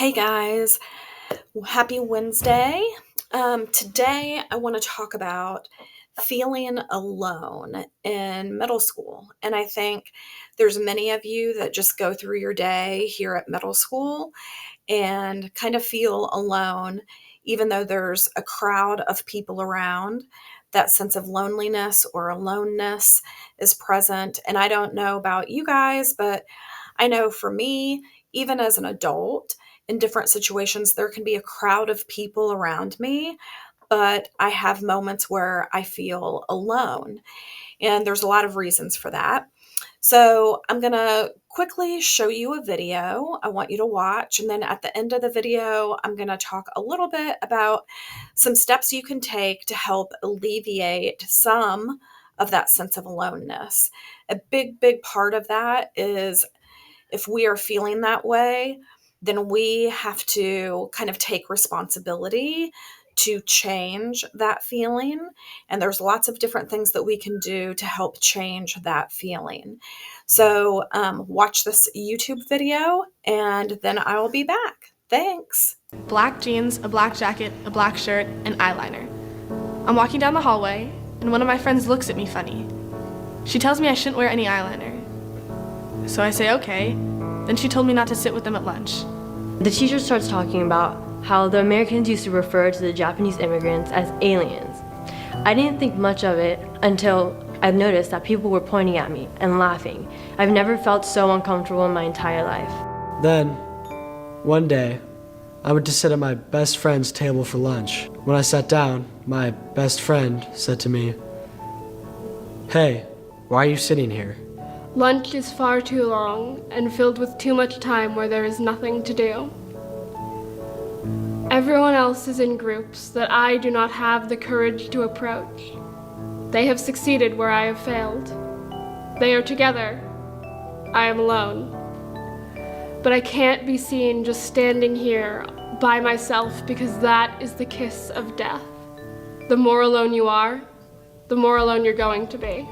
Hey guys, happy Wednesday. Today I want to talk about feeling alone in middle school. And I think there's many of you that just go through your day here at middle school and kind of feel alone, even though there's a crowd of people around. That sense of loneliness or aloneness is present. And I don't know about you guys, but I know for me, even as an adult, in different situations, there can be a crowd of people around me, but I have moments where I feel alone. And there's a lot of reasons for that. So I'm going to quickly show you a video I want you to watch. And then at the end of the video, I'm going to talk a little bit about some steps you can take to help alleviate some of that sense of aloneness. A big part of that is if we are feeling that way, then we have to kind of take responsibility to change that feeling. And there's lots of different things that we can do to help change that feeling. So watch this YouTube video and then I will be back. Thanks. Black jeans, a black jacket, a black shirt, and eyeliner. I'm walking down the hallway, and one of my friends looks at me funny. She tells me I shouldn't wear any eyeliner. So I say okay. Then she told me not to sit with them at lunch. The teacher starts talking about how the Americans used to refer to the Japanese immigrants as aliens. I didn't think much of it until I noticed that people were pointing at me and laughing. I've never felt so uncomfortable in my entire life. Then, one day, I went to sit at my best friend's table for lunch. When I sat down, my best friend said to me, "Hey, why are you sitting here?" Lunch is far too long and filled with too much time where there is nothing to do. Everyone else is in groups that I do not have the courage to approach. They have succeeded where I have failed. They are together. I am alone. But I can't be seen just standing here by myself because that is the kiss of death. The more alone you are, the more alone you're going to be.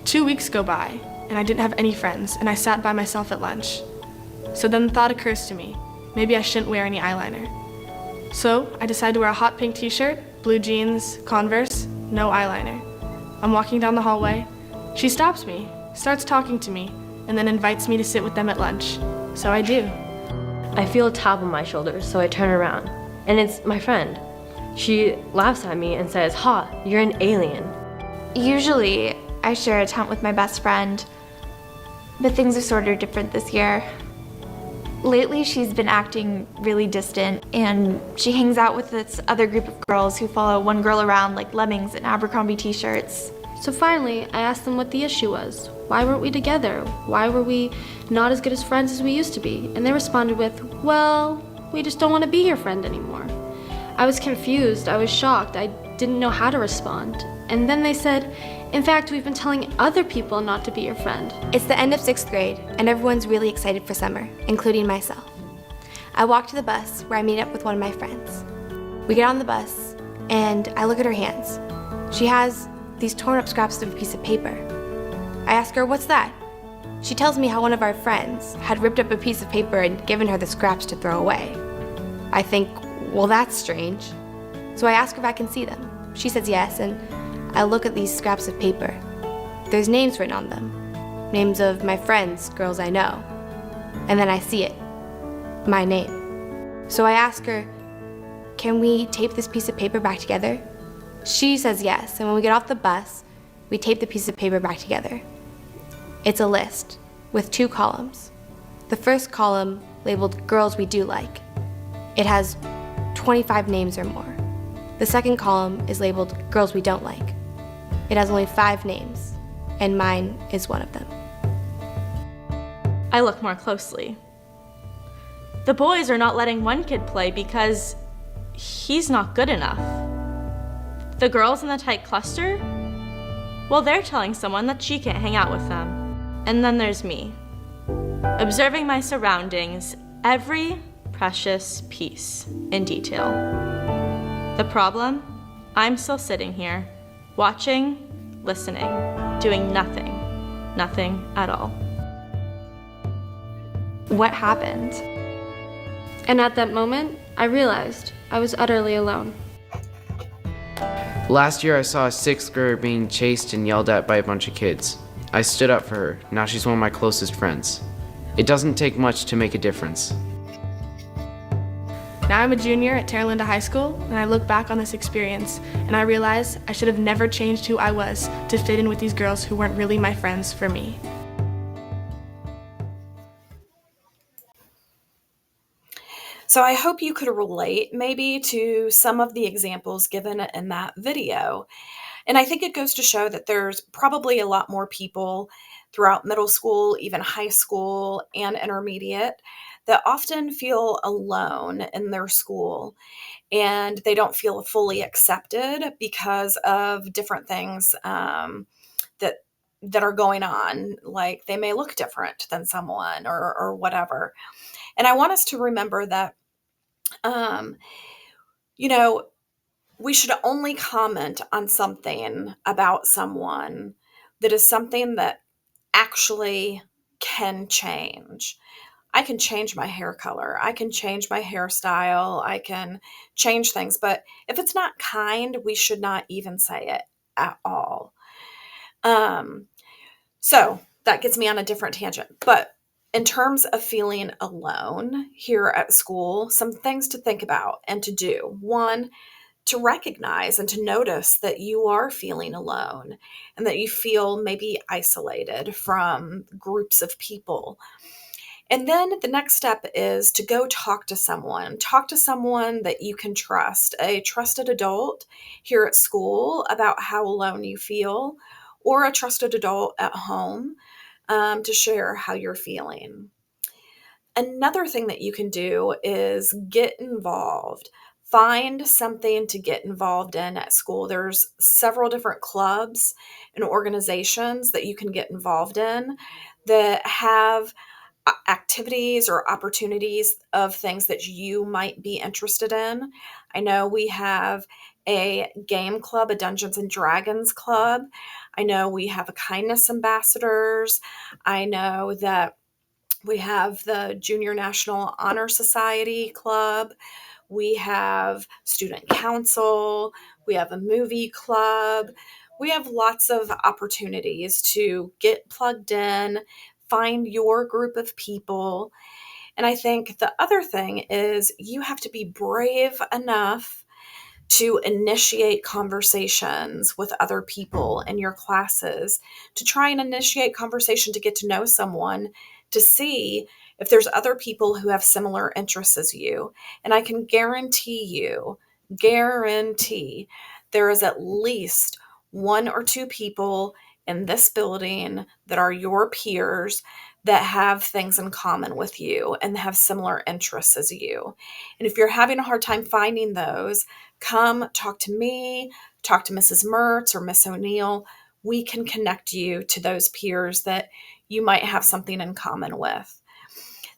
2 weeks go by, and I didn't have any friends, and I sat by myself at lunch. So then the thought occurs to me, maybe I shouldn't wear any eyeliner. So I decide to wear a hot pink t-shirt, blue jeans, Converse, no eyeliner. I'm walking down the hallway. She stops me, starts talking to me, and then invites me to sit with them at lunch. So I do. I feel a tap on my shoulder, so I turn around, and it's my friend. She laughs at me and says, "Ha, you're an alien." Usually, I share a tent with my best friend, but things are sort of different this year. Lately, she's been acting really distant, and she hangs out with this other group of girls who follow one girl around like lemmings in Abercrombie t-shirts. So finally, I asked them what the issue was. Why weren't we together? Why were we not as good as friends as we used to be? And they responded with, "Well, we just don't want to be your friend anymore." I was confused, I was shocked, I didn't know how to respond. And then they said, "In fact, we've been telling other people not to be your friend." It's the end of 6th grade, and everyone's really excited for summer, including myself. I walk to the bus where I meet up with one of my friends. We get on the bus, and I look at her hands. She has these torn up scraps of a piece of paper. I ask her, "What's that?" She tells me how one of our friends had ripped up a piece of paper and given her the scraps to throw away. I think, well, that's strange. So I ask her if I can see them. She says yes, and I look at these scraps of paper. There's names written on them. Names of my friends, girls I know. And then I see it. My name. So I ask her, "Can we tape this piece of paper back together?" She says yes, and when we get off the bus, we tape the piece of paper back together. It's a list with 2 columns. The first column, labeled Girls We Do Like. It has 25 names or more. The second column is labeled Girls We Don't Like. It has only 5 names, and mine is one of them. I look more closely. The boys are not letting one kid play because he's not good enough. The girls in the tight cluster? Well, they're telling someone that she can't hang out with them. And then there's me, observing my surroundings, every precious piece in detail. The problem? I'm still sitting here, watching, listening, doing nothing at all. What happened? And at that moment, I realized I was utterly alone. Last year I saw a sixth grader being chased and yelled at by a bunch of kids. I stood up for her. Now she's one of my closest friends. It doesn't take much to make a difference. Now I'm a junior at Terra Linda High School, and I look back on this experience, and I realize I should have never changed who I was to fit in with these girls who weren't really my friends for me. So I hope you could relate maybe to some of the examples given in that video. And I think it goes to show that there's probably a lot more people throughout middle school, even high school and intermediate, that often feel alone in their school and they don't feel fully accepted because of different things that that are going on. Like they may look different than someone or whatever. And I want us to remember that, um, you know, we should only comment on something about someone that is something that actually can change. I can change my hair color. I can change my hairstyle. I can change things. But if it's not kind, we should not even say it at all. So that gets me on a different tangent. But in terms of feeling alone here at school, some things to think about and to do. One, to recognize and to notice that you are feeling alone and that you feel maybe isolated from groups of people. And then the next step is to go talk to someone. Talk to someone that you can trust, a trusted adult here at school about how alone you feel, or a trusted adult at home to share how you're feeling. Another thing that you can do is get involved. Find something to get involved in at school. There's several different clubs and organizations that you can get involved in that have activities or opportunities of things that you might be interested in. I know we have a game club, a Dungeons and Dragons club. I know we have a kindness ambassadors. I know that we have the Junior National Honor Society Club. We have student council. We have a movie club. We have lots of opportunities to get plugged in, find your group of people. And I think the other thing is you have to be brave enough to initiate conversations with other people in your classes, to try and initiate conversation to get to know someone, to see if there's other people who have similar interests as you. And I can guarantee there is at least one or two people in this building that are your peers that have things in common with you and have similar interests as you. And if you're having a hard time finding those, come talk to me, talk to Mrs. Mertz or Miss O'Neill. We can connect you to those peers that you might have something in common with.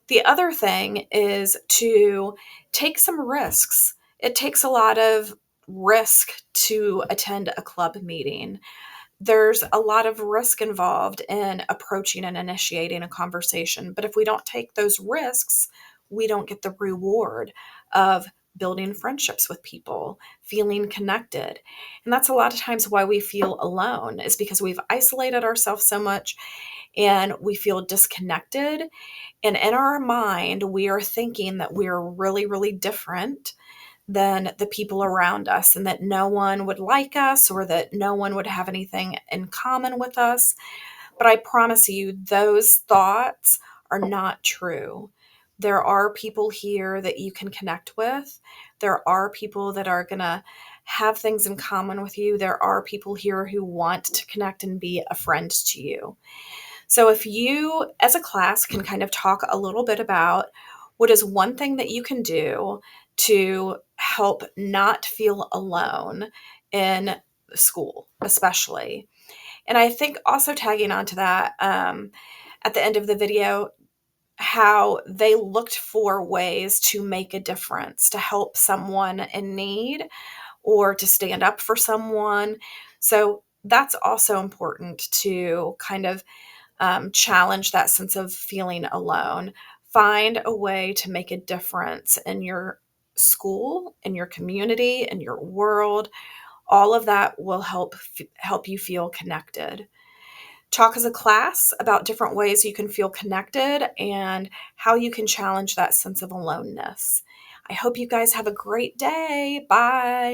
The other thing is to take some risks. It takes a lot of risk to attend a club meeting. There's a lot of risk involved in approaching and initiating a conversation. But if we don't take those risks, we don't get the reward of building friendships with people, feeling connected. And that's a lot of times why we feel alone, is because we've isolated ourselves so much and we feel disconnected. And in our mind, we are thinking that we're really, really different than the people around us and that no one would like us or that no one would have anything in common with us. But I promise you, those thoughts are not true. There are people here that you can connect with. There are people that are going to have things in common with you. There are people here who want to connect and be a friend to you. So if you, as a class, can kind of talk a little bit about what is one thing that you can do to help not feel alone in school, especially. And I think also tagging onto that, at the end of the video, how they looked for ways to make a difference, to help someone in need or to stand up for someone. So that's also important to kind of challenge that sense of feeling alone. Find a way to make a difference in your school, in your community, in your world. All of that will help you feel connected. Talk as a class about different ways you can feel connected and how you can challenge that sense of aloneness. I hope you guys have a great day. Bye.